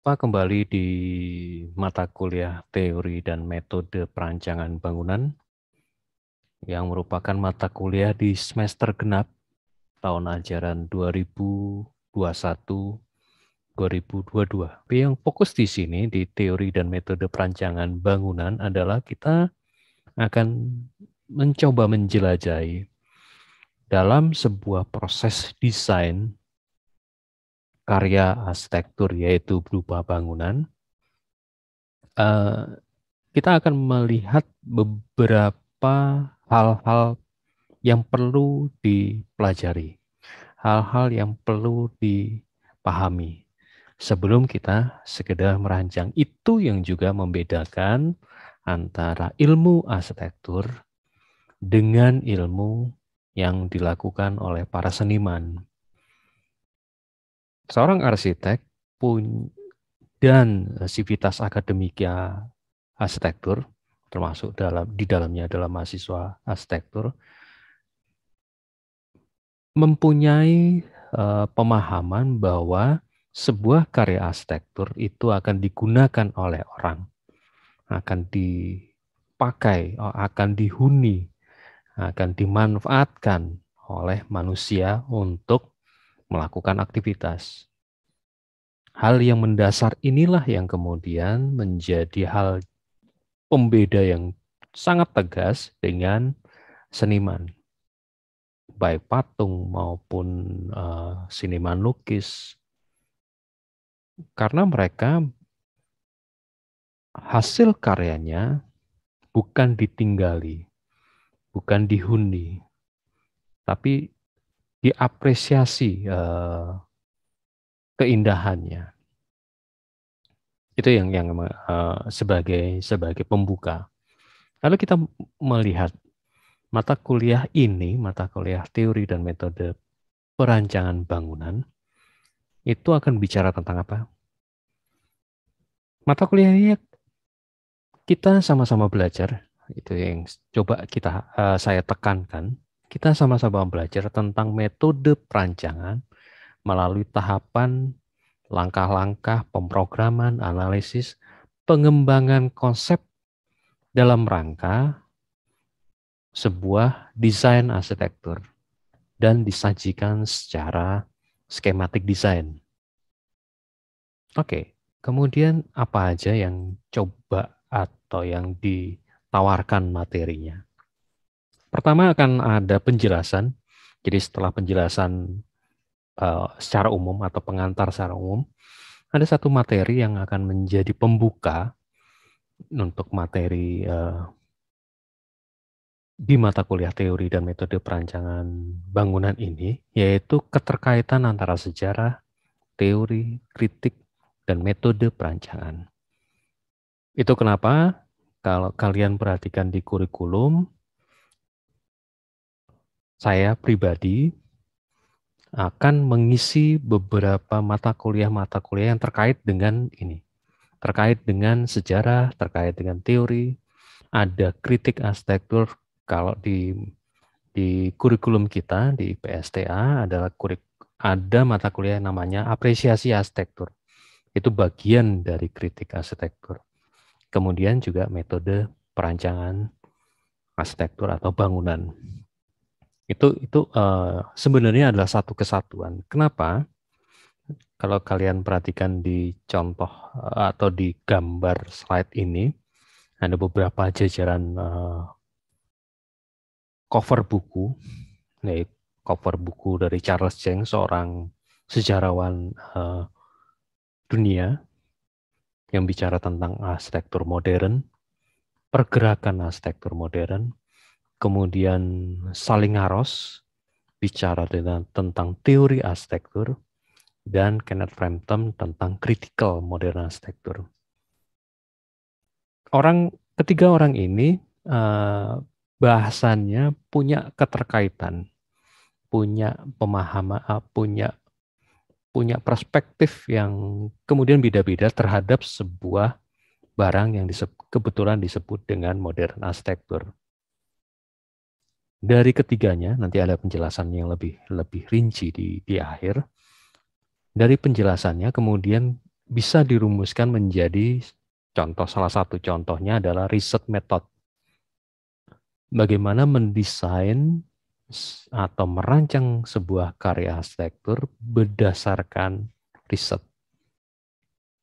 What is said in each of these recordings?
Jumpa kembali di mata kuliah teori dan metode perancangan bangunan yang merupakan mata kuliah di semester genap tahun ajaran 2021-2022. Tapi yang fokus di sini di teori dan metode perancangan bangunan adalah kita akan mencoba menjelajahi dalam sebuah proses desain karya arsitektur yaitu berupa bangunan. Kita akan melihat beberapa hal-hal yang perlu dipelajari, hal-hal yang perlu dipahami sebelum kita sekedar merancang. Itu yang juga membedakan antara ilmu arsitektur dengan ilmu yang dilakukan oleh para seniman. Seorang arsitek dan sivitas akademika arsitektur, termasuk di dalamnya adalah mahasiswa arsitektur, mempunyai pemahaman bahwa sebuah karya arsitektur itu akan digunakan oleh orang, akan dipakai, akan dihuni, akan dimanfaatkan oleh manusia untuk melakukan aktivitas. Hal yang mendasar inilah yang kemudian menjadi hal pembeda yang sangat tegas dengan seniman, baik patung maupun seniman lukis, karena mereka hasil karyanya bukan ditinggali, bukan dihuni, tapi diapresiasi keindahannya. Itu yang sebagai pembuka. Lalu kita melihat mata kuliah ini, mata kuliah teori dan metode perancangan bangunan, itu akan bicara tentang apa? Mata kuliah ini kita sama-sama belajar, itu yang coba saya tekankan. Kita sama-sama belajar tentang metode perancangan melalui tahapan langkah-langkah pemrograman, analisis, pengembangan konsep dalam rangka sebuah desain arsitektur dan disajikan secara skematik desain. Oke, kemudian apa aja yang coba atau yang ditawarkan materinya? Pertama akan ada penjelasan. Jadi setelah penjelasan secara umum atau pengantar secara umum, ada satu materi yang akan menjadi pembuka untuk materi di mata kuliah teori dan metode perancangan bangunan ini, yaitu keterkaitan antara sejarah, teori, kritik, dan metode perancangan. Itu kenapa kalau kalian perhatikan di kurikulum, saya pribadi akan mengisi beberapa mata kuliah yang terkait dengan ini. Terkait dengan sejarah, terkait dengan teori, ada kritik arsitektur. Kalau di kurikulum kita di PSTA ada mata kuliah yang namanya apresiasi arsitektur. Itu bagian dari kritik arsitektur. Kemudian juga metode perancangan arsitektur atau bangunan. Itu sebenarnya adalah satu kesatuan. Kenapa? Kalau kalian perhatikan di contoh atau di gambar slide ini, ada beberapa jajaran cover buku, yaitu cover buku dari Charles Cheng, seorang sejarawan dunia yang bicara tentang arsitektur modern, pergerakan arsitektur modern, kemudian Salingaros bicara tentang teori arsitektur, dan Kenneth Frampton tentang critical modern arsitektur. Ketiga orang ini bahasannya punya keterkaitan, punya pemahaman, punya perspektif yang kemudian beda-beda terhadap sebuah barang yang kebetulan disebut dengan modern arsitektur. Dari ketiganya, nanti ada penjelasan yang lebih rinci di akhir. Dari penjelasannya kemudian bisa dirumuskan menjadi salah satu contohnya adalah riset method. Bagaimana mendesain atau merancang sebuah karya arsitektur berdasarkan riset.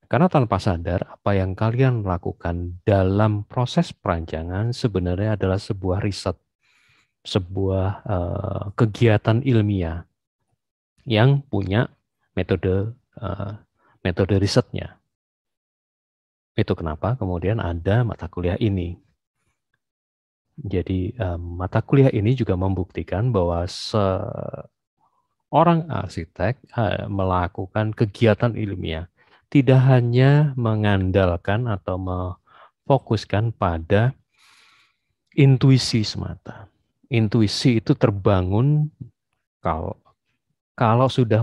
Karena tanpa sadar, apa yang kalian lakukan dalam proses perancangan sebenarnya adalah sebuah riset, sebuah kegiatan ilmiah yang punya metode metode risetnya. Itu kenapa kemudian ada mata kuliah ini. Jadi mata kuliah ini juga membuktikan bahwa seorang arsitek melakukan kegiatan ilmiah tidak hanya mengandalkan atau memfokuskan pada intuisi semata. Intuisi itu terbangun kalau sudah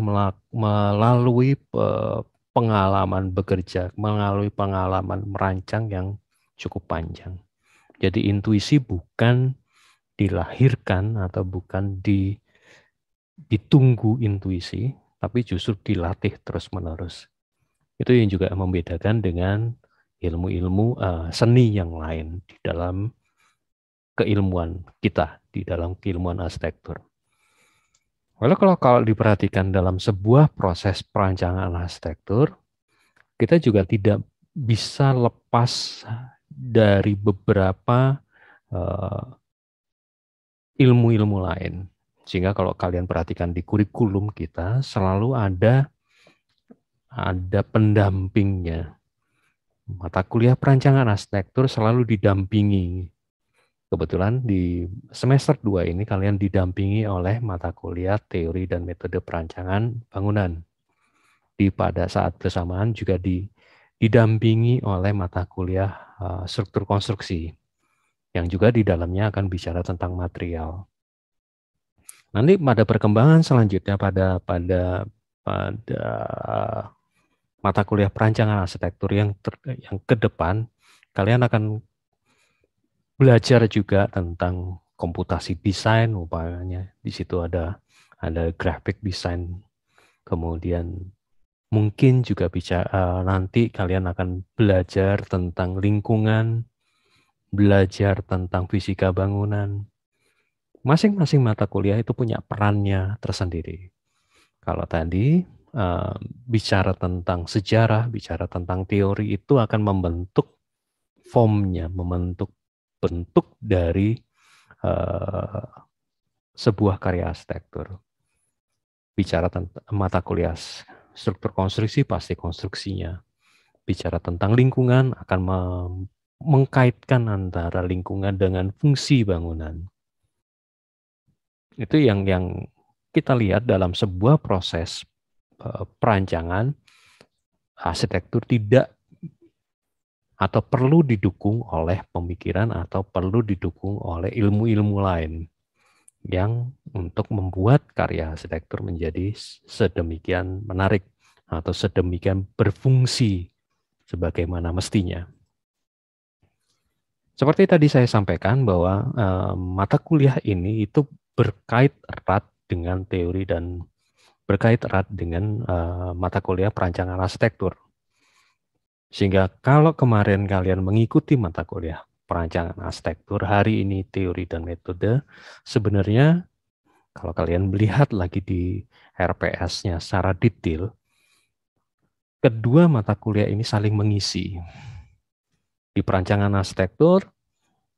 melalui pengalaman bekerja, melalui pengalaman merancang yang cukup panjang. Jadi intuisi bukan dilahirkan atau bukan ditunggu intuisi, tapi justru dilatih terus-menerus. Itu yang juga membedakan dengan ilmu-ilmu seni yang lain di dalam keilmuan kita, di dalam keilmuan arsitektur. Lalu kalau diperhatikan dalam sebuah proses perancangan arsitektur, kita juga tidak bisa lepas dari beberapa ilmu-ilmu lain. Sehingga kalau kalian perhatikan di kurikulum kita selalu ada pendampingnya. Mata kuliah perancangan arsitektur selalu didampingi. Kebetulan di semester 2 ini kalian didampingi oleh mata kuliah teori dan metode perancangan bangunan. Pada saat bersamaan juga didampingi oleh mata kuliah struktur konstruksi yang juga di dalamnya akan bicara tentang material. Nanti pada perkembangan selanjutnya pada mata kuliah perancangan arsitektur yang ke depan, kalian akan belajar juga tentang komputasi desain, umpamanya di situ ada graphic design, kemudian mungkin juga nanti kalian akan belajar tentang lingkungan, belajar tentang fisika bangunan. Masing-masing mata kuliah itu punya perannya tersendiri. Kalau tadi bicara tentang sejarah, bicara tentang teori, itu akan membentuk formnya, membentuk bentuk dari sebuah karya arsitektur. Bicara tentang mata kuliah struktur konstruksi, pasti konstruksinya. Bicara tentang lingkungan, akan mengkaitkan antara lingkungan dengan fungsi bangunan. Itu yang kita lihat dalam sebuah proses perancangan arsitektur tidak atau perlu didukung oleh pemikiran atau perlu didukung oleh ilmu-ilmu lain yang untuk membuat karya arsitektur menjadi sedemikian menarik atau sedemikian berfungsi sebagaimana mestinya. Seperti tadi saya sampaikan bahwa mata kuliah ini itu berkait erat dengan teori dan berkait erat dengan mata kuliah perancangan arsitektur. Sehingga kalau kemarin kalian mengikuti mata kuliah perancangan arsitektur, hari ini teori dan metode, sebenarnya kalau kalian melihat lagi di RPS-nya secara detail, kedua mata kuliah ini saling mengisi. Di perancangan arsitektur,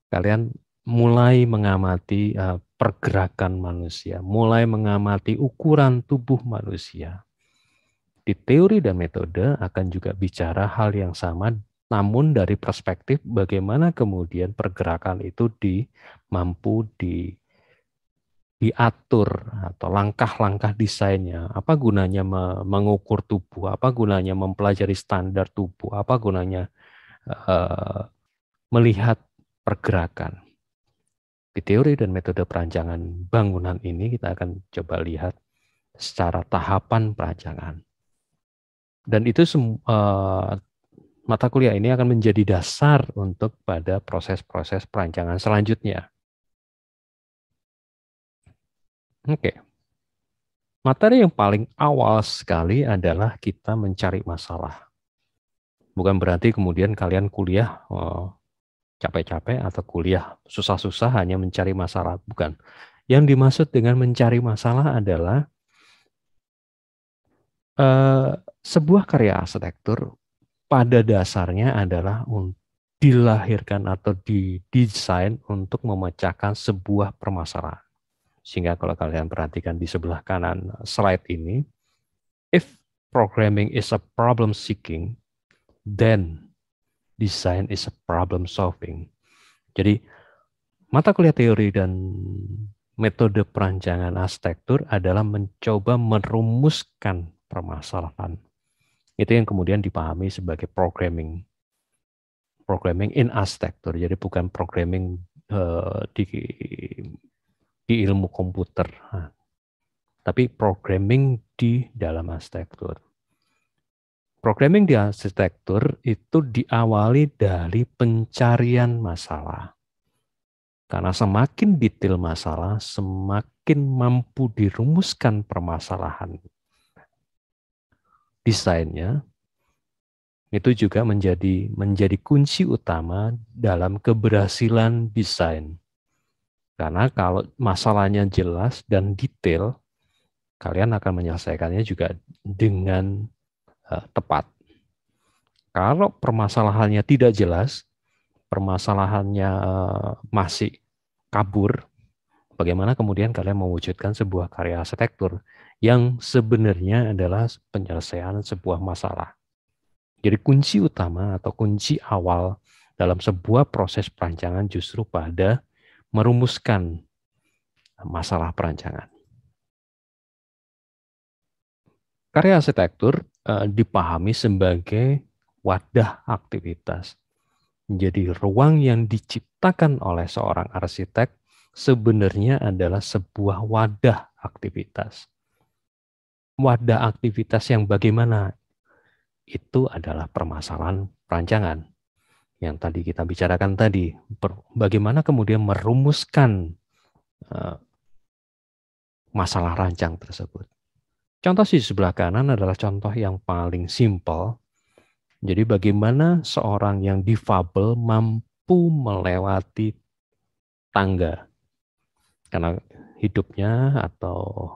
kalian mulai mengamati pergerakan manusia, mulai mengamati ukuran tubuh manusia. Di teori dan metode akan juga bicara hal yang sama, namun dari perspektif bagaimana kemudian pergerakan itu mampu diatur atau langkah-langkah desainnya. Apa gunanya mengukur tubuh, apa gunanya mempelajari standar tubuh, apa gunanya melihat pergerakan. Di teori dan metode perancangan bangunan ini kita akan coba lihat secara tahapan perancangan. Dan itu mata kuliah ini akan menjadi dasar untuk pada proses-proses perancangan selanjutnya. Oke. Materi yang paling awal sekali adalah kita mencari masalah. Bukan berarti kemudian kalian kuliah capek-capek atau kuliah susah-susah hanya mencari masalah. Bukan. Yang dimaksud dengan mencari masalah adalah sebuah karya arsitektur pada dasarnya adalah dilahirkan atau didesain untuk memecahkan sebuah permasalahan. Sehingga kalau kalian perhatikan di sebelah kanan slide ini, if programming is a problem seeking, then design is a problem solving. Jadi mata kuliah teori dan metode perancangan arsitektur adalah mencoba merumuskan permasalahan. Itu yang kemudian dipahami sebagai programming in arsitektur. Jadi bukan programming di ilmu komputer, tapi programming di dalam arsitektur. Programming di arsitektur itu diawali dari pencarian masalah. Karena semakin detail masalah, semakin mampu dirumuskan permasalahan desainnya, itu juga menjadi kunci utama dalam keberhasilan desain. Karena kalau masalahnya jelas dan detail, kalian akan menyelesaikannya juga dengan tepat. Kalau permasalahannya tidak jelas, permasalahannya masih kabur, bagaimana kemudian kalian mewujudkan sebuah karya arsitektur yang sebenarnya adalah penyelesaian sebuah masalah. Jadi kunci utama atau kunci awal dalam sebuah proses perancangan justru pada merumuskan masalah perancangan. Karya arsitektur dipahami sebagai wadah aktivitas. Jadi ruang yang diciptakan oleh seorang arsitek sebenarnya adalah sebuah wadah aktivitas. Wadah aktivitas yang bagaimana? Itu adalah permasalahan perancangan yang tadi kita bicarakan tadi. Bagaimana kemudian merumuskan masalah rancang tersebut. Contoh di sebelah kanan adalah contoh yang paling simpel. Jadi bagaimana seorang yang difabel mampu melewati tangga. Karena hidupnya atau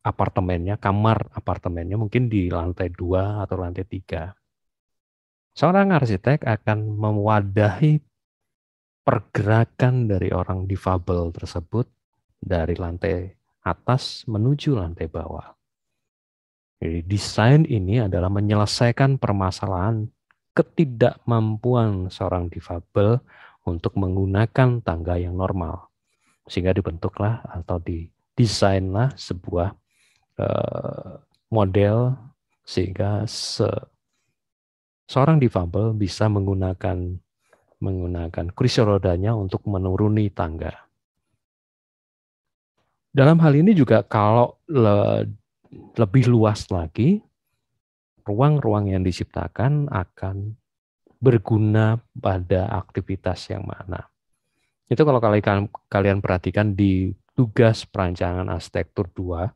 apartemennya, kamar apartemennya mungkin di lantai 2 atau lantai 3. Seorang arsitek akan mewadahi pergerakan dari orang difabel tersebut dari lantai atas menuju lantai bawah. Jadi desain ini adalah menyelesaikan permasalahan ketidakmampuan seorang difabel untuk menggunakan tangga yang normal. Sehingga dibentuklah atau didesainlah sebuah model sehingga seorang difabel bisa menggunakan kursi rodanya untuk menuruni tangga. Dalam hal ini juga kalau lebih luas lagi, ruang-ruang yang diciptakan akan berguna pada aktivitas yang mana. Itu kalau kalian perhatikan di tugas perancangan arsitektur 2,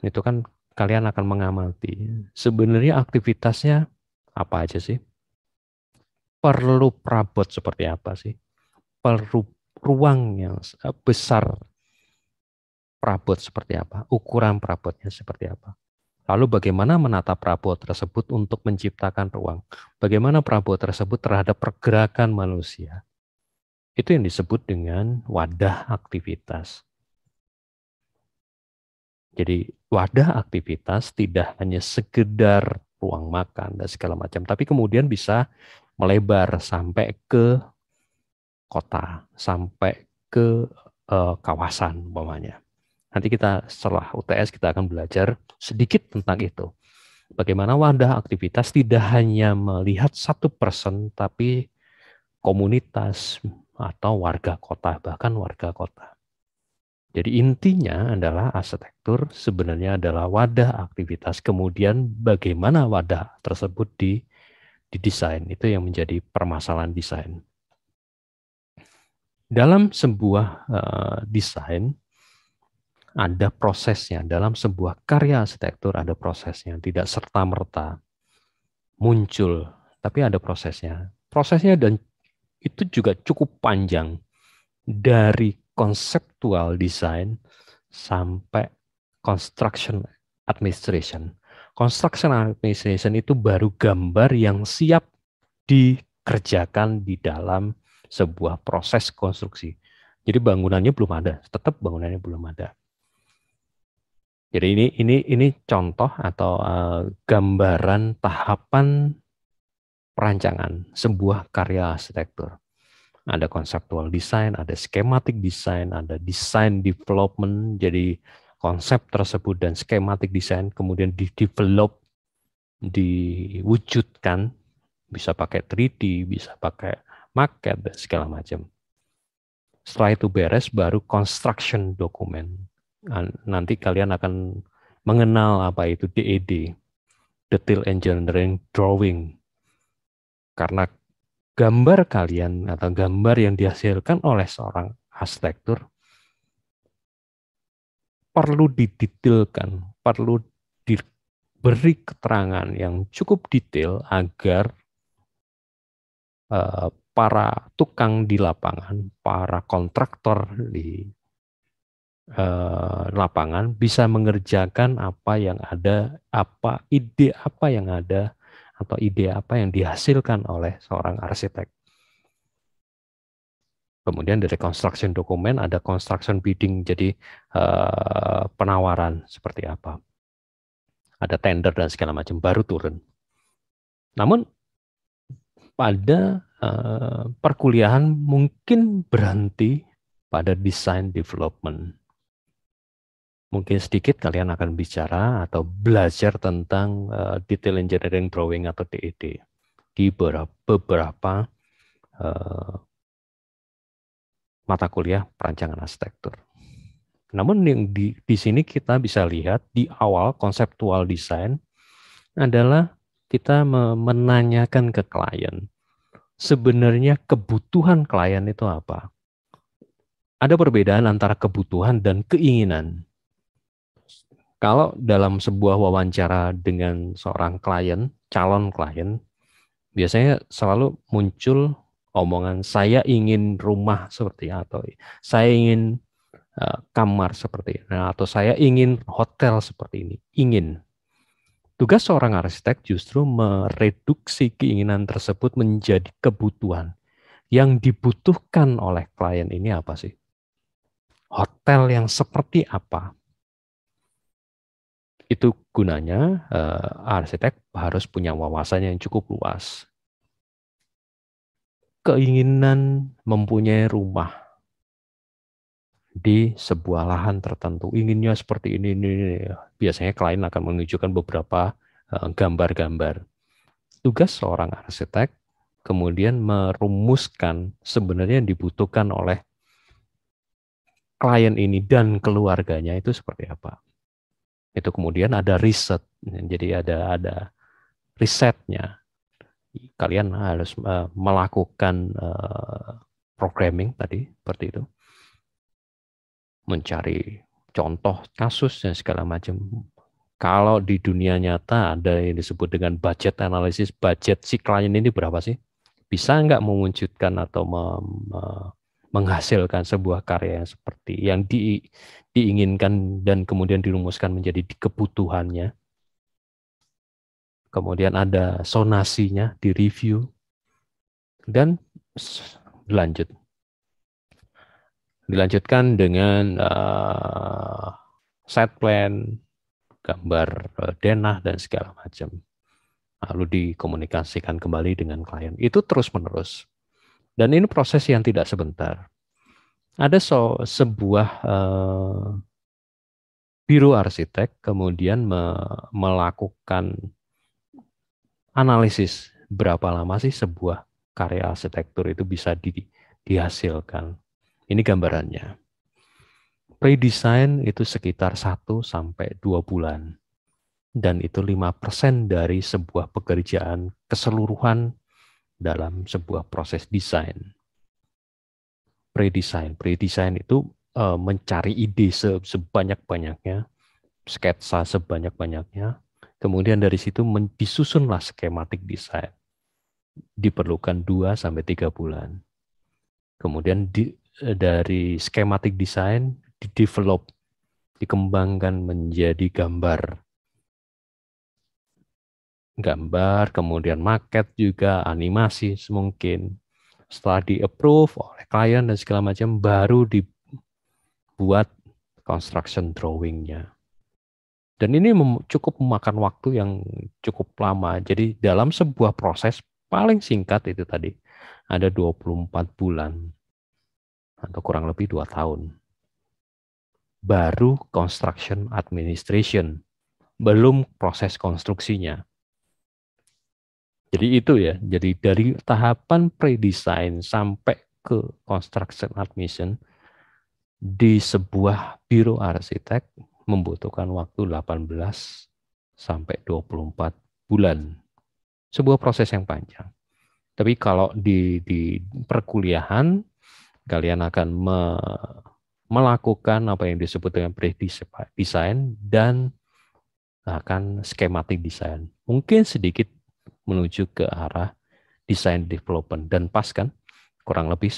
itu kan kalian akan mengamati sebenarnya aktivitasnya apa aja sih? Perlu perabot seperti apa sih? Perlu ruang yang besar, perabot seperti apa? Ukuran perabotnya seperti apa? Lalu bagaimana menata perabot tersebut untuk menciptakan ruang? Bagaimana perabot tersebut terhadap pergerakan manusia? Itu yang disebut dengan wadah aktivitas. Jadi wadah aktivitas tidak hanya sekedar ruang makan dan segala macam, tapi kemudian bisa melebar sampai ke kota, sampai ke kawasan umpamanya. Nanti kita setelah UTS kita akan belajar sedikit tentang itu. Bagaimana wadah aktivitas tidak hanya melihat satu person, tapi komunitas atau warga kota, bahkan warga kota. Jadi intinya adalah arsitektur sebenarnya adalah wadah aktivitas. Kemudian bagaimana wadah tersebut didesain, itu yang menjadi permasalahan desain. Dalam sebuah desain ada prosesnya. Dalam sebuah karya arsitektur ada prosesnya, tidak serta-merta. muncul, tapi ada prosesnya. Prosesnya dan itu juga cukup panjang dari conceptual design sampai construction administration. Construction administration itu baru gambar yang siap dikerjakan di dalam sebuah proses konstruksi. Jadi bangunannya belum ada, tetap bangunannya belum ada. Jadi ini contoh atau gambaran tahapan perancangan sebuah karya arsitektur. Ada conceptual design, ada schematic design, ada design development. Jadi konsep tersebut dan schematic design kemudian di-develop, diwujudkan, bisa pakai 3D, bisa pakai maket dan segala macam. Setelah itu beres, baru construction document. Nanti kalian akan mengenal apa itu DED, Detail Engineering Drawing. Karena gambar kalian atau gambar yang dihasilkan oleh seorang arsitektur perlu didetailkan, perlu diberi keterangan yang cukup detail agar para tukang di lapangan, para kontraktor di lapangan bisa mengerjakan apa yang ada, ide apa yang ada, atau ide apa yang dihasilkan oleh seorang arsitek. Kemudian dari construction document ada construction bidding, jadi penawaran seperti apa. Ada tender dan segala macam, baru turun. Namun pada perkuliahan mungkin berhenti pada design development. Mungkin sedikit kalian akan bicara atau belajar tentang detail engineering drawing atau DED di beberapa mata kuliah perancangan arsitektur. Namun yang di sini kita bisa lihat di awal konseptual design adalah kita menanyakan ke klien, sebenarnya kebutuhan klien itu apa? Ada perbedaan antara kebutuhan dan keinginan. Kalau dalam sebuah wawancara dengan seorang klien, calon klien, biasanya selalu muncul omongan, saya ingin rumah seperti atau saya ingin kamar seperti ini, atau saya ingin hotel seperti ini. Ingin. Tugas seorang arsitek justru mereduksi keinginan tersebut menjadi kebutuhan. Yang dibutuhkan oleh klien ini apa sih? Hotel yang seperti apa? Itu gunanya arsitek harus punya wawasan yang cukup luas. Keinginan mempunyai rumah di sebuah lahan tertentu, inginnya seperti ini. Biasanya klien akan menunjukkan beberapa gambar-gambar. Tugas seorang arsitek kemudian merumuskan sebenarnya yang dibutuhkan oleh klien ini dan keluarganya itu seperti apa. Itu kemudian ada riset, jadi ada risetnya. Kalian harus melakukan programming tadi seperti itu, mencari contoh kasus dan segala macam. Kalau di dunia nyata ada yang disebut dengan budget analysis, budget si klien ini berapa sih? Bisa nggak mewujudkan atau menghasilkan sebuah karya yang seperti yang diinginkan dan kemudian dirumuskan menjadi kebutuhannya. Kemudian ada sonasinya, direview, dan dilanjutkan dengan set plan, gambar denah dan segala macam. Lalu dikomunikasikan kembali dengan klien. Itu terus-menerus. Dan ini proses yang tidak sebentar. Ada sebuah biro arsitek kemudian melakukan analisis berapa lama sih sebuah karya arsitektur itu bisa dihasilkan. Ini gambarannya. Pre-design itu sekitar 1-2 bulan. Dan itu 5% dari sebuah pekerjaan keseluruhan dalam sebuah proses desain. Pre-design itu mencari ide sebanyak-banyaknya, sketsa sebanyak-banyaknya, Kemudian dari situ disusunlah skematik desain. Diperlukan 2-3 bulan. Kemudian dari skematik desain di-develop, dikembangkan menjadi gambar, kemudian maket juga, animasi mungkin. Setelah di-approve oleh klien dan segala macam, baru dibuat construction drawing-nya. Dan ini cukup memakan waktu yang cukup lama. Jadi dalam sebuah proses paling singkat itu tadi, ada 24 bulan atau kurang lebih 2 tahun. Baru construction administration, belum proses konstruksinya. Jadi itu ya, jadi dari tahapan pre-design sampai ke construction admission di sebuah biro arsitek membutuhkan waktu 18 sampai 24 bulan. Sebuah proses yang panjang. Tapi kalau di perkuliahan, kalian akan melakukan apa yang disebut dengan pre-design dan akan schematic design. Mungkin sedikit menuju ke arah design development. Dan pas kan, kurang lebih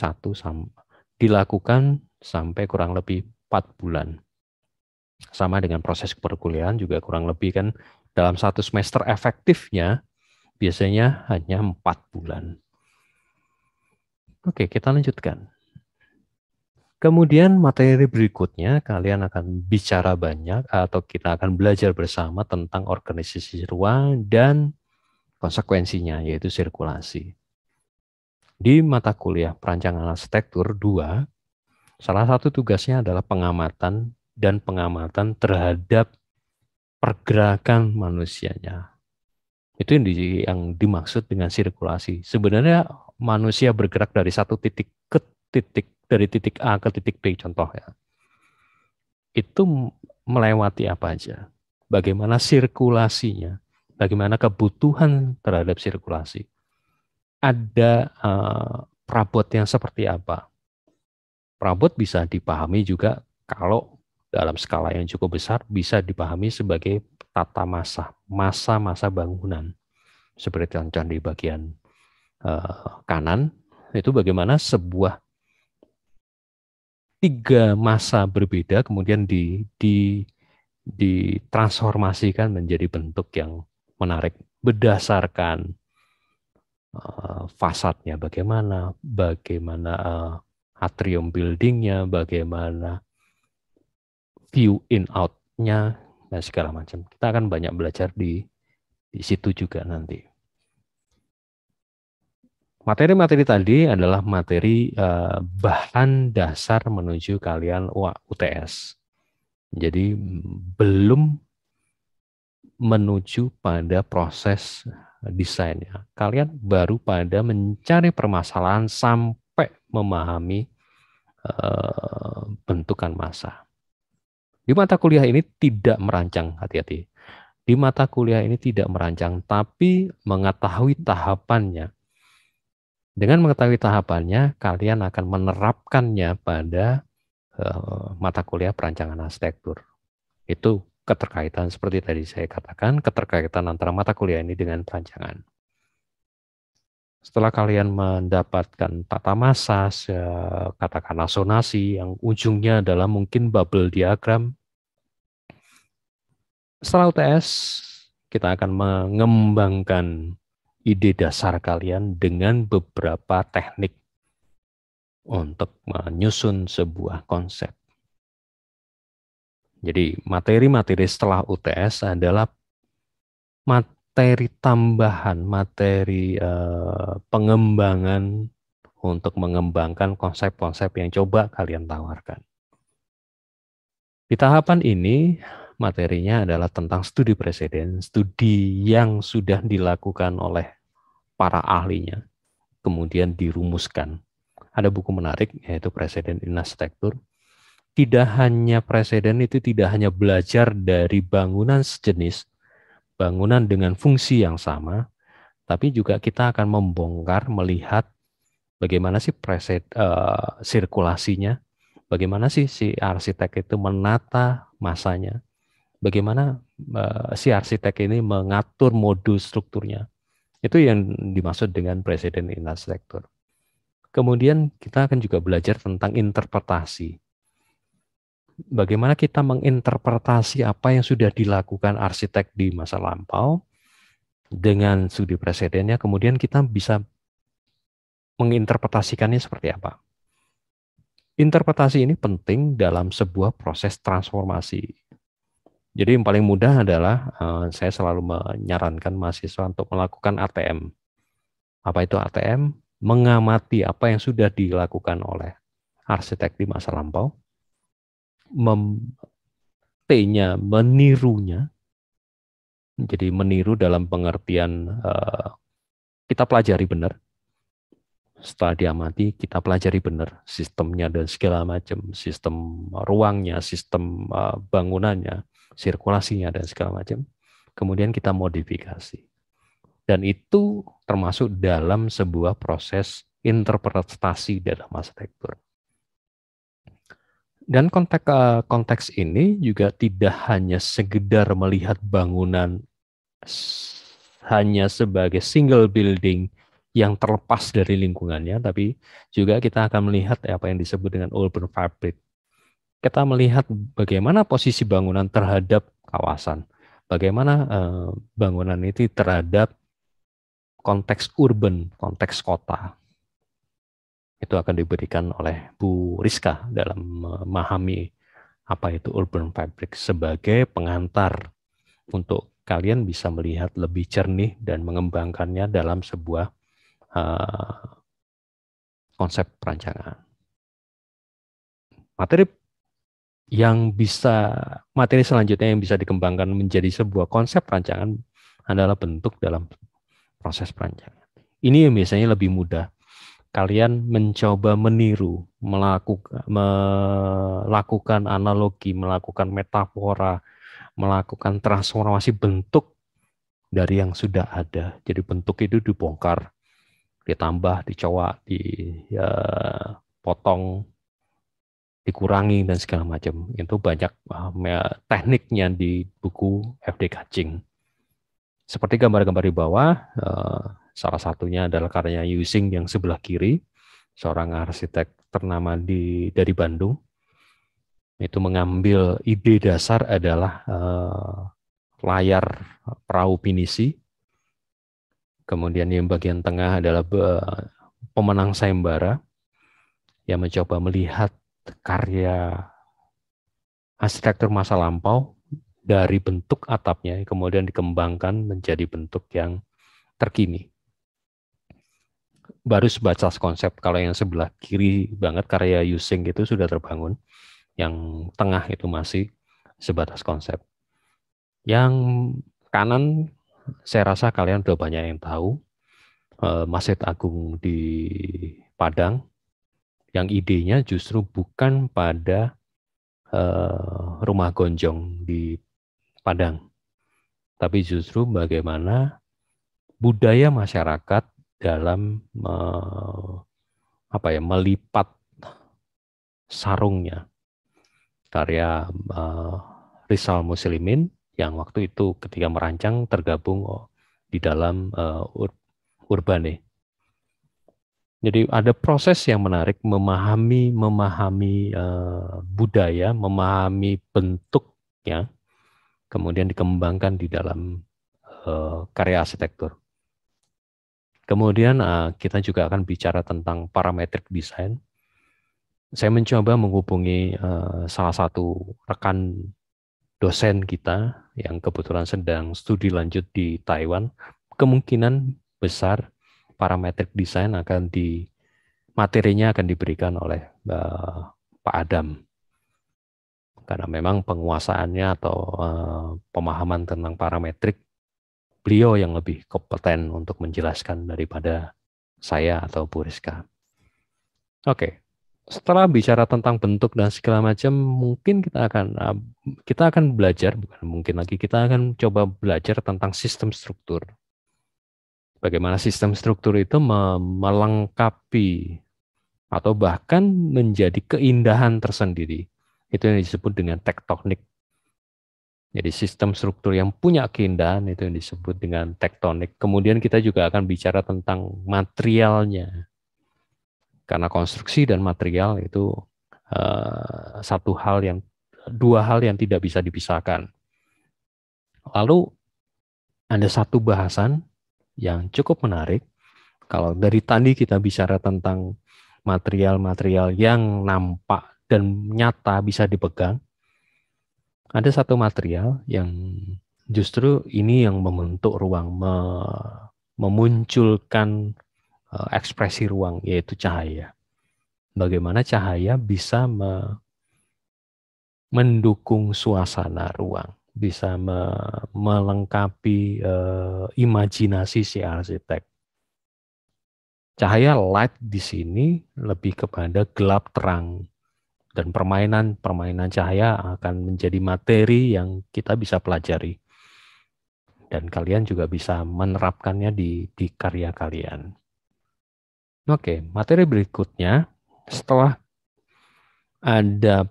dilakukan sampai kurang lebih 4 bulan. Sama dengan proses perkuliahan juga kurang lebih kan, dalam 1 semester efektifnya biasanya hanya 4 bulan. Oke, kita lanjutkan. Kemudian materi berikutnya kalian akan bicara banyak atau kita akan belajar bersama tentang organisasi ruang dan konsekuensinya, yaitu sirkulasi. Di mata kuliah perancangan arsitektur 2, salah satu tugasnya adalah pengamatan terhadap pergerakan manusianya. Itu yang dimaksud dengan sirkulasi. Sebenarnya manusia bergerak dari satu titik ke titik, dari titik A ke titik B contoh ya. Itu melewati apa aja? Bagaimana sirkulasinya? Bagaimana kebutuhan terhadap sirkulasi? Ada perabot yang seperti apa? Perabot bisa dipahami juga kalau dalam skala yang cukup besar bisa dipahami sebagai tata masa bangunan. Seperti contoh di bagian kanan, itu bagaimana sebuah 3 masa berbeda kemudian ditransformasikan menjadi bentuk yang menarik berdasarkan fasadnya bagaimana atrium buildingnya, bagaimana view in out-nya dan segala macam. Kita akan banyak belajar di situ juga nanti. Materi-materi tadi adalah materi bahan dasar menuju kalian UTS. Jadi belum menuju pada proses desainnya. Kalian baru pada mencari permasalahan sampai memahami bentukan massa. Di mata kuliah ini tidak merancang, hati-hati. Di mata kuliah ini tidak merancang, tapi mengetahui tahapannya. Dengan mengetahui tahapannya, kalian akan menerapkannya pada mata kuliah perancangan arsitektur. Itu keterkaitan seperti tadi saya katakan, keterkaitan antara mata kuliah ini dengan perancangan. Setelah kalian mendapatkan tata massa, katakanlah sonasi yang ujungnya adalah mungkin bubble diagram. Setelah UTS, kita akan mengembangkan ide dasar kalian dengan beberapa teknik untuk menyusun sebuah konsep. Jadi materi-materi setelah UTS adalah materi tambahan, materi pengembangan untuk mengembangkan konsep-konsep yang coba kalian tawarkan. Di tahapan ini, materinya adalah tentang studi preseden, studi yang sudah dilakukan oleh para ahlinya, kemudian dirumuskan. Ada buku menarik, yaitu Preseden in Arsitektur. Tidak hanya preseden itu tidak hanya belajar dari bangunan sejenis, bangunan dengan fungsi yang sama, tapi juga kita akan membongkar, melihat bagaimana sih sirkulasinya, bagaimana sih si arsitek itu menata masanya, bagaimana si arsitek ini mengatur modul strukturnya. Itu yang dimaksud dengan presiden in arsitektur. Kemudian kita akan juga belajar tentang interpretasi. Bagaimana kita menginterpretasi apa yang sudah dilakukan arsitek di masa lampau dengan studi presidennya, kemudian kita bisa menginterpretasikannya seperti apa. Interpretasi ini penting dalam sebuah proses transformasi. Jadi yang paling mudah adalah saya selalu menyarankan mahasiswa untuk melakukan ATM. Apa itu ATM? Mengamati apa yang sudah dilakukan oleh arsitek di masa lampau, T-nya menirunya. Jadi meniru dalam pengertian kita pelajari benar. Setelah diamati, kita pelajari benar sistemnya dan segala macam, sistem ruangnya, sistem bangunannya, sirkulasinya dan segala macam. Kemudian kita modifikasi. Dan itu termasuk dalam sebuah proses interpretasi dalam arsitektur. Dan konteks ini juga tidak hanya sekedar melihat bangunan hanya sebagai single building yang terlepas dari lingkungannya, tapi juga kita akan melihat apa yang disebut dengan urban fabric. Kita melihat bagaimana posisi bangunan terhadap kawasan, bagaimana bangunan itu terhadap konteks urban, konteks kota. Itu akan diberikan oleh Bu Rizka dalam memahami apa itu urban fabric sebagai pengantar untuk kalian bisa melihat lebih jernih dan mengembangkannya dalam sebuah konsep perancangan. Materi selanjutnya yang bisa dikembangkan menjadi sebuah konsep perancangan adalah bentuk dalam proses perancangan. Ini yang biasanya lebih mudah. Kalian mencoba meniru, melakukan analogi, melakukan metafora, melakukan transformasi bentuk dari yang sudah ada. Jadi bentuk itu dibongkar, ditambah, dicowak, dipotong, dikurangi dan segala macam. Itu banyak tekniknya di buku F.D. Kaching. Seperti gambar-gambar di bawah, salah satunya adalah karya Using yang sebelah kiri, seorang arsitek ternama dari Bandung. Itu mengambil ide dasar adalah layar perahu pinisi. Kemudian yang bagian tengah adalah pemenang sayembara yang mencoba melihat karya arsitektur masa lampau dari bentuk atapnya, kemudian dikembangkan menjadi bentuk yang terkini. Baru sebatas konsep, kalau yang sebelah kiri banget karya Using itu sudah terbangun, yang tengah itu masih sebatas konsep. Yang kanan saya rasa kalian sudah banyak yang tahu, Masjid Agung di Padang, yang idenya justru bukan pada rumah gonjong di Padang, tapi justru bagaimana budaya masyarakat dalam melipat sarungnya. Karya Rizal Muslimin yang waktu itu ketika merancang tergabung di dalam Urbane. Jadi ada proses yang menarik memahami budaya, memahami bentuknya, kemudian dikembangkan di dalam karya arsitektur. Kemudian kita juga akan bicara tentang parametric design. Saya mencoba menghubungi salah satu rekan dosen kita yang kebetulan sedang studi lanjut di Taiwan. Kemungkinan besar parametric design materinya akan diberikan oleh Pak Adam. Karena memang penguasaannya atau pemahaman tentang parametrik, beliau yang lebih kompeten untuk menjelaskan daripada saya atau Bu Rizka. Oke, setelah bicara tentang bentuk dan segala macam, mungkin kita akan belajar, bukan mungkin lagi, kita akan coba belajar tentang sistem struktur. Bagaimana sistem struktur itu melengkapi atau bahkan menjadi keindahan tersendiri. Itu yang disebut dengan tektonik. Jadi sistem struktur yang punya keindahan itu yang disebut dengan tektonik. Kemudian kita juga akan bicara tentang materialnya. Karena konstruksi dan material itu dua hal yang tidak bisa dipisahkan. Lalu ada satu bahasan yang cukup menarik. Kalau dari tadi kita bicara tentang material-material yang nampak dan nyata bisa dipegang, ada satu material yang justru ini yang membentuk ruang, memunculkan ekspresi ruang, yaitu cahaya. Bagaimana cahaya bisa mendukung suasana ruang, bisa melengkapi imajinasi si arsitek. Cahaya light di sini lebih kepada gelap terang, dan permainan cahaya akan menjadi materi yang kita bisa pelajari, dan kalian juga bisa menerapkannya di karya kalian. Oke, materi berikutnya setelah ada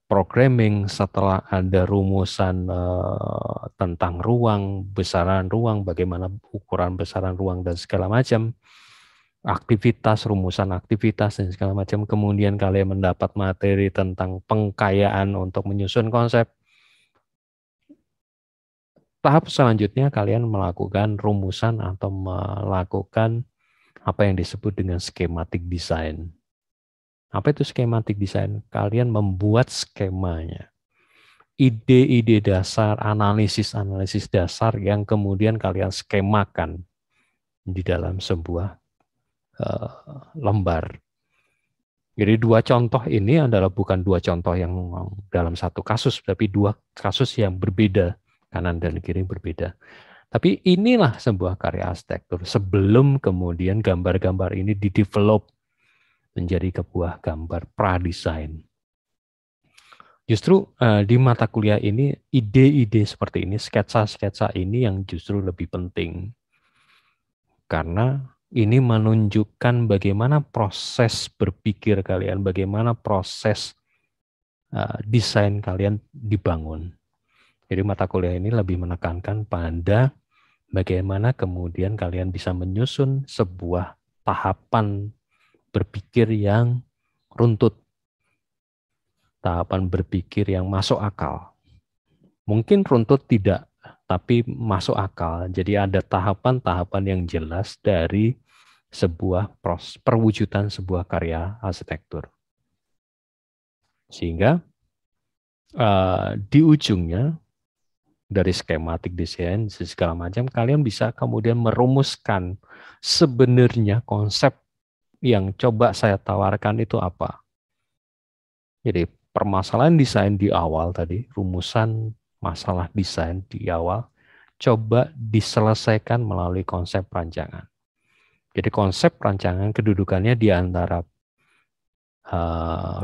programming, setelah ada rumusan tentang ruang, besaran ruang, bagaimana ukuran besaran ruang dan segala macam, aktivitas, rumusan aktivitas dan segala macam, kemudian kalian mendapat materi tentang pengkayaan untuk menyusun konsep. Tahap selanjutnya kalian melakukan rumusan atau melakukan apa yang disebut dengan schematic design. Apa itu schematic design? Kalian membuat skemanya. Ide-ide dasar, analisis-analisis dasar yang kemudian kalian skemakan di dalam sebuah lembar. Jadi dua contoh ini adalah bukan dua contoh yang dalam satu kasus, tapi dua kasus yang berbeda, kanan dan kiri berbeda. Tapi inilah sebuah karya arsitektur sebelum kemudian gambar-gambar ini didevelop menjadi sebuah gambar pradesain. Justru di mata kuliah ini, ide-ide seperti ini, sketsa-sketsa ini yang justru lebih penting. Karena ini menunjukkan bagaimana proses berpikir kalian, bagaimana proses desain kalian dibangun. Jadi mata kuliah ini lebih menekankan pada bagaimana kemudian kalian bisa menyusun sebuah tahapan berpikir yang runtut, tahapan berpikir yang masuk akal. Mungkin runtut tidak, tapi masuk akal. Jadi ada tahapan-tahapan yang jelas dari sebuah perwujudan sebuah karya arsitektur. Sehingga di ujungnya dari skematik desain segala macam, kalian bisa kemudian merumuskan sebenarnya konsep yang coba saya tawarkan itu apa. Jadi permasalahan desain di awal tadi, rumusan masalah desain di awal, coba diselesaikan melalui konsep rancangan. Jadi konsep rancangan kedudukannya di antara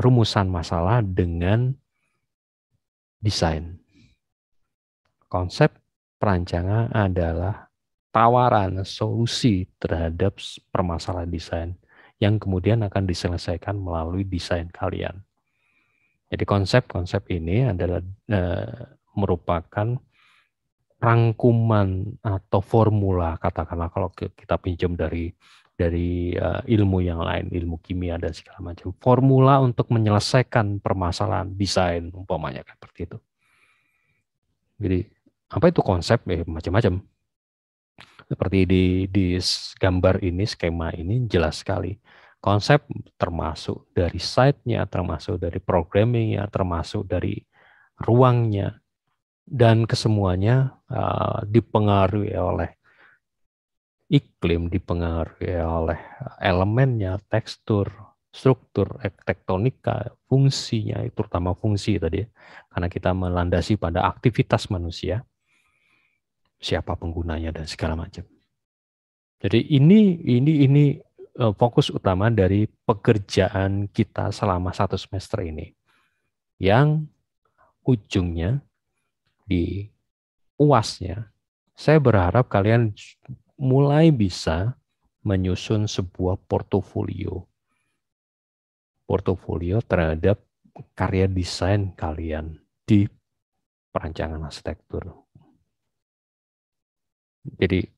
rumusan masalah dengan desain. Konsep perancangan adalah tawaran solusi terhadap permasalahan desain yang kemudian akan diselesaikan melalui desain kalian. Jadi konsep-konsep ini adalah merupakan rangkuman atau formula, katakanlah kalau kita pinjam dari ilmu yang lain, ilmu kimia dan segala macam, formula untuk menyelesaikan permasalahan desain umpamanya seperti itu. Jadi apa itu konsep? Macam-macam. Seperti di gambar ini, skema ini jelas sekali. Konsep termasuk dari site-nya, termasuk dari programming-nya, termasuk dari ruangnya, dan kesemuanya dipengaruhi oleh iklim, dipengaruhi oleh elemennya, tekstur, struktur, tektonika, fungsinya, terutama fungsi tadi, karena kita melandasi pada aktivitas manusia, siapa penggunanya dan segala macam. Jadi ini fokus utama dari pekerjaan kita selama 1 semester ini, yang ujungnya di UASnya, saya berharap kalian mulai bisa menyusun sebuah portofolio terhadap karya desain kalian di perancangan arsitektur. Jadi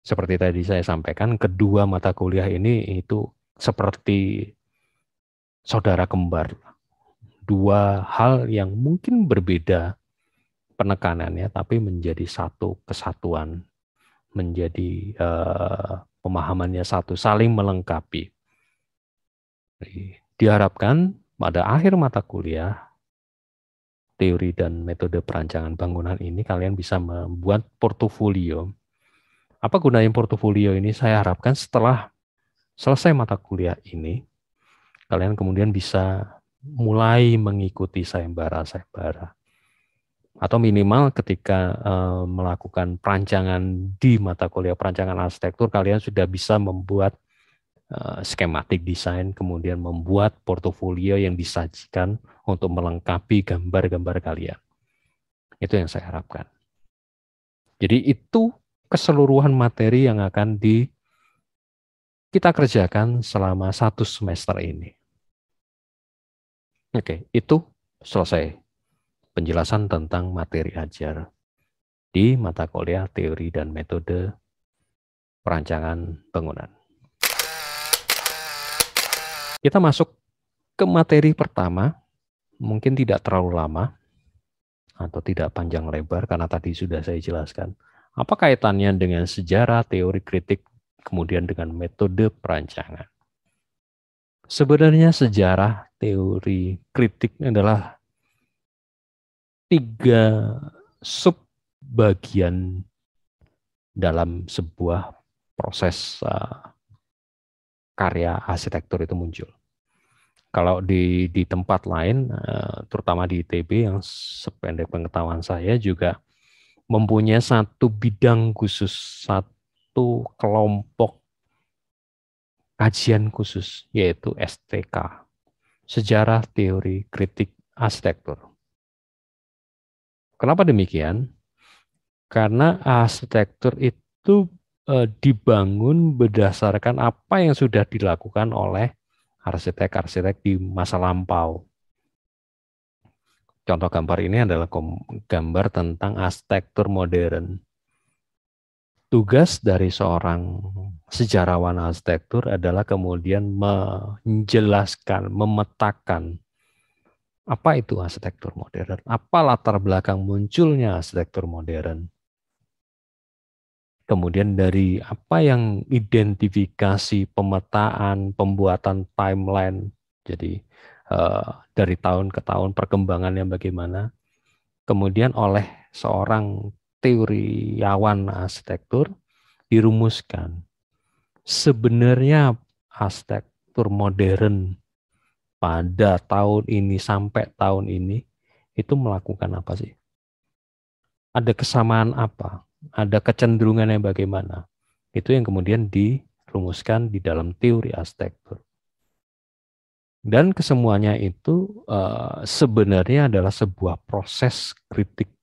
seperti tadi saya sampaikan, kedua mata kuliah ini itu seperti saudara kembar. Dua hal yang mungkin berbeda penekanannya, tapi menjadi satu kesatuan, menjadi pemahamannya satu, saling melengkapi. Jadi, diharapkan pada akhir mata kuliah, teori dan metode perancangan bangunan ini kalian bisa membuat portofolio. Apa gunanya portofolio ini? Saya harapkan setelah selesai mata kuliah ini, kalian kemudian bisa mulai mengikuti sayembara-sayembara. Atau minimal ketika melakukan perancangan di mata kuliah perancangan arsitektur, kalian sudah bisa membuat skematik desain, kemudian membuat portofolio yang disajikan untuk melengkapi gambar-gambar kalian. Itu yang saya harapkan. Jadi itu keseluruhan materi yang akan kita kerjakan selama 1 semester ini. Oke, itu selesai penjelasan tentang materi ajar di mata kuliah teori dan metode perancangan bangunan. Kita masuk ke materi pertama, mungkin tidak terlalu lama atau tidak panjang lebar karena tadi sudah saya jelaskan. Apa kaitannya dengan sejarah, teori kritik, kemudian dengan metode perancangan? Sebenarnya sejarah, teori kritik adalah 3 subbagian dalam sebuah proses karya arsitektur itu muncul. Kalau di tempat lain, terutama di ITB yang sependek pengetahuan saya juga mempunyai satu bidang khusus, satu kelompok kajian khusus, yaitu STK, Sejarah Teori Kritik Arsitektur. Kenapa demikian? Karena arsitektur itu dibangun berdasarkan apa yang sudah dilakukan oleh arsitek-arsitek di masa lampau. Contoh gambar ini adalah gambar tentang arsitektur modern. Tugas dari seorang sejarawan arsitektur adalah kemudian menjelaskan, memetakan apa itu arsitektur modern, apa latar belakang munculnya arsitektur modern. Kemudian dari apa yang identifikasi, pemetaan, pembuatan timeline, jadi dari tahun ke tahun perkembangannya bagaimana. Kemudian oleh seorang teoriawan arsitektur dirumuskan. Sebenarnya arsitektur modern pada tahun ini sampai tahun ini itu melakukan apa sih? Ada kesamaan apa? Ada kecenderungan yang bagaimana? Itu yang kemudian dirumuskan di dalam teori arsitektur. Dan kesemuanya itu sebenarnya adalah sebuah proses kritik.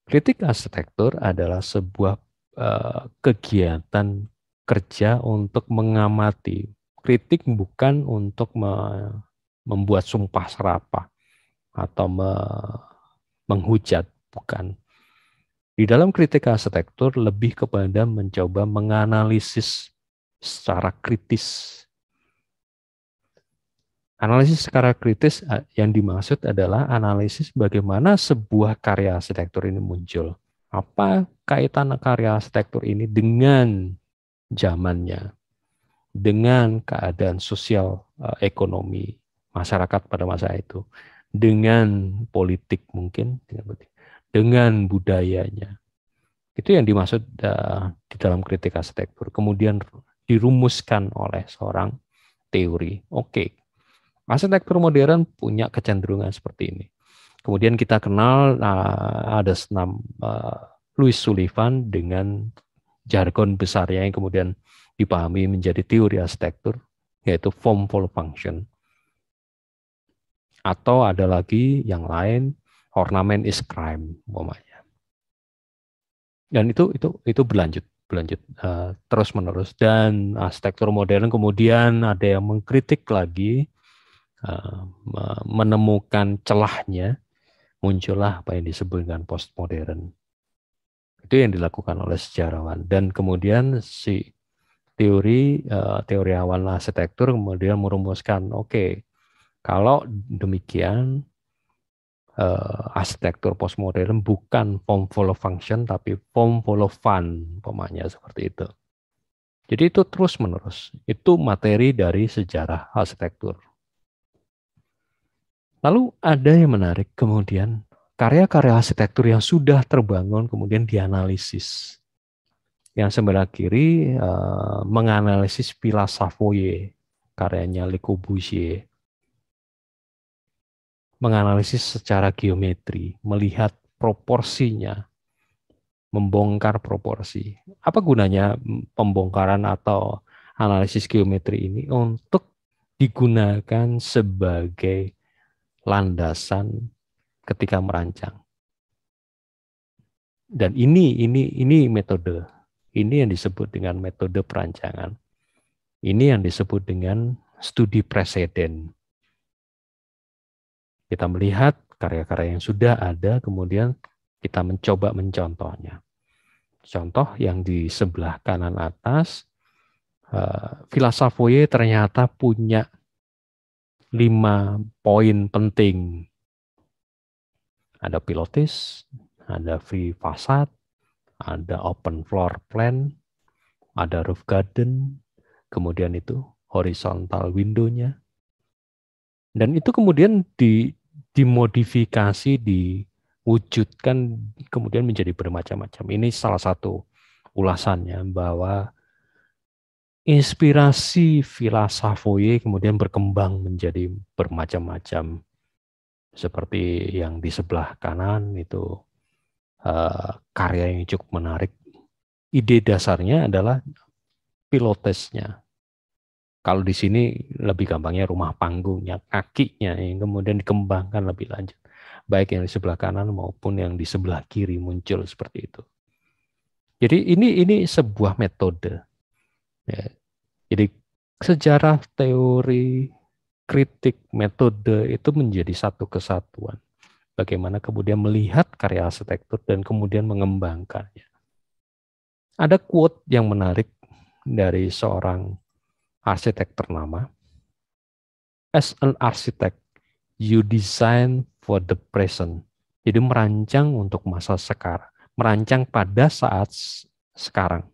Kritik arsitektur adalah sebuah kegiatan kerja untuk mengamati. Kritik bukan untuk membuat sumpah serapah atau menghujat, bukan. Di dalam kritik arsitektur lebih kepada mencoba menganalisis secara kritis. Analisis secara kritis yang dimaksud adalah analisis bagaimana sebuah karya arsitektur ini muncul. Apa kaitan karya arsitektur ini dengan zamannya, dengan keadaan sosial ekonomi masyarakat pada masa itu, dengan politik mungkin, dengan budayanya. Itu yang dimaksud di dalam kritik arsitektur. Kemudian dirumuskan oleh seorang teori. Oke, arsitektur modern punya kecenderungan seperti ini. Kemudian kita kenal ada senam Louis Sullivan dengan jargon besarnya yang kemudian dipahami menjadi teori arsitektur, yaitu form follow function. Atau ada lagi yang lain, ornament is crime, umpamanya. Dan itu berlanjut terus menerus. Dan arsitektur modern kemudian ada yang mengkritik lagi, menemukan celahnya, muncullah apa yang disebut dengan postmodern. Itu yang dilakukan oleh sejarawan. Dan kemudian si teori awal arsitektur kemudian merumuskan, oke, kalau demikian arsitektur postmodern bukan form follow function tapi form follow fun, umpamanya seperti itu. Jadi itu terus menerus. Itu materi dari sejarah arsitektur. Lalu ada yang menarik kemudian karya-karya arsitektur yang sudah terbangun kemudian dianalisis. Yang sebelah kiri menganalisis Villa Savoye, karyanya Le Corbusier. Menganalisis secara geometri, melihat proporsinya, membongkar proporsi. Apa gunanya pembongkaran atau analisis geometri ini? Untuk digunakan sebagai landasan ketika merancang. Dan ini metode. Ini yang disebut dengan metode perancangan. Ini yang disebut dengan studi preseden. Kita melihat karya-karya yang sudah ada, kemudian kita mencoba mencontohnya. Contoh yang di sebelah kanan atas, Villa Savoye ternyata punya 5 poin penting. Ada pilotis, ada free facade, ada open floor plan, ada roof garden, kemudian itu horizontal window-nya. Dan itu kemudian dimodifikasi, diwujudkan, kemudian menjadi bermacam-macam. Ini salah satu ulasannya bahwa inspirasi Villa Savoye kemudian berkembang menjadi bermacam-macam. Seperti yang di sebelah kanan itu karya yang cukup menarik. Ide dasarnya adalah pilotesnya. Kalau di sini lebih gampangnya rumah panggungnya, kakinya yang kemudian dikembangkan lebih lanjut. Baik yang di sebelah kanan maupun yang di sebelah kiri muncul seperti itu. Jadi ini sebuah metode. Ya. Jadi sejarah, teori, kritik, metode itu menjadi satu kesatuan. Bagaimana kemudian melihat karya arsitektur dan kemudian mengembangkannya. Ada quote yang menarik dari seorang arsitek ternama. As an architect, you design for the present. Jadi merancang untuk masa sekarang. Merancang pada saat sekarang.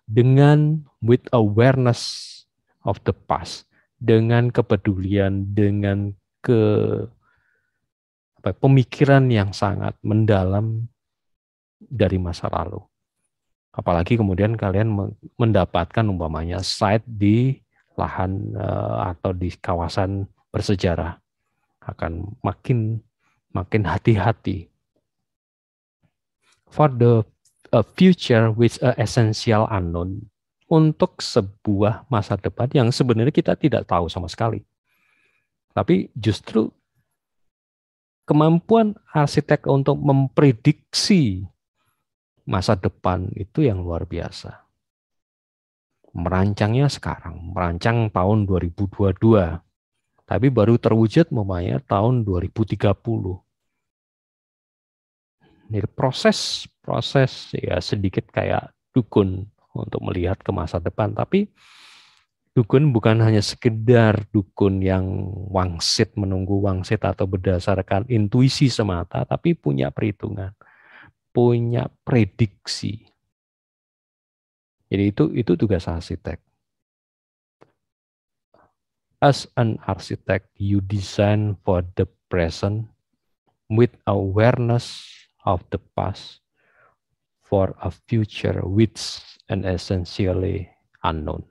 Dengan with awareness of the past. Dengan kepedulian, dengan pemikiran yang sangat mendalam dari masa lalu. Apalagi kemudian kalian mendapatkan umpamanya site di lahan atau di kawasan bersejarah, akan makin hati-hati. For the future with an essential unknown, untuk sebuah masa depan yang sebenarnya kita tidak tahu sama sekali. Tapi justru kemampuan arsitek untuk memprediksi masa depan itu yang luar biasa. Merancangnya sekarang, merancang tahun 2022, tapi baru terwujud memangnya tahun 2030. Jadi proses ya sedikit kayak dukun untuk melihat ke masa depan, tapi dukun bukan hanya sekedar dukun yang wangsit, menunggu wangsit atau berdasarkan intuisi semata, tapi punya perhitungan, punya prediksi. Jadi itu tugas arsitek. As an architect, you design for the present with awareness of the past for a future which is essentially unknown.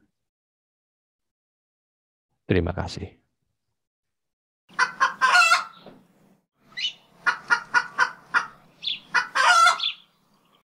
Terima kasih.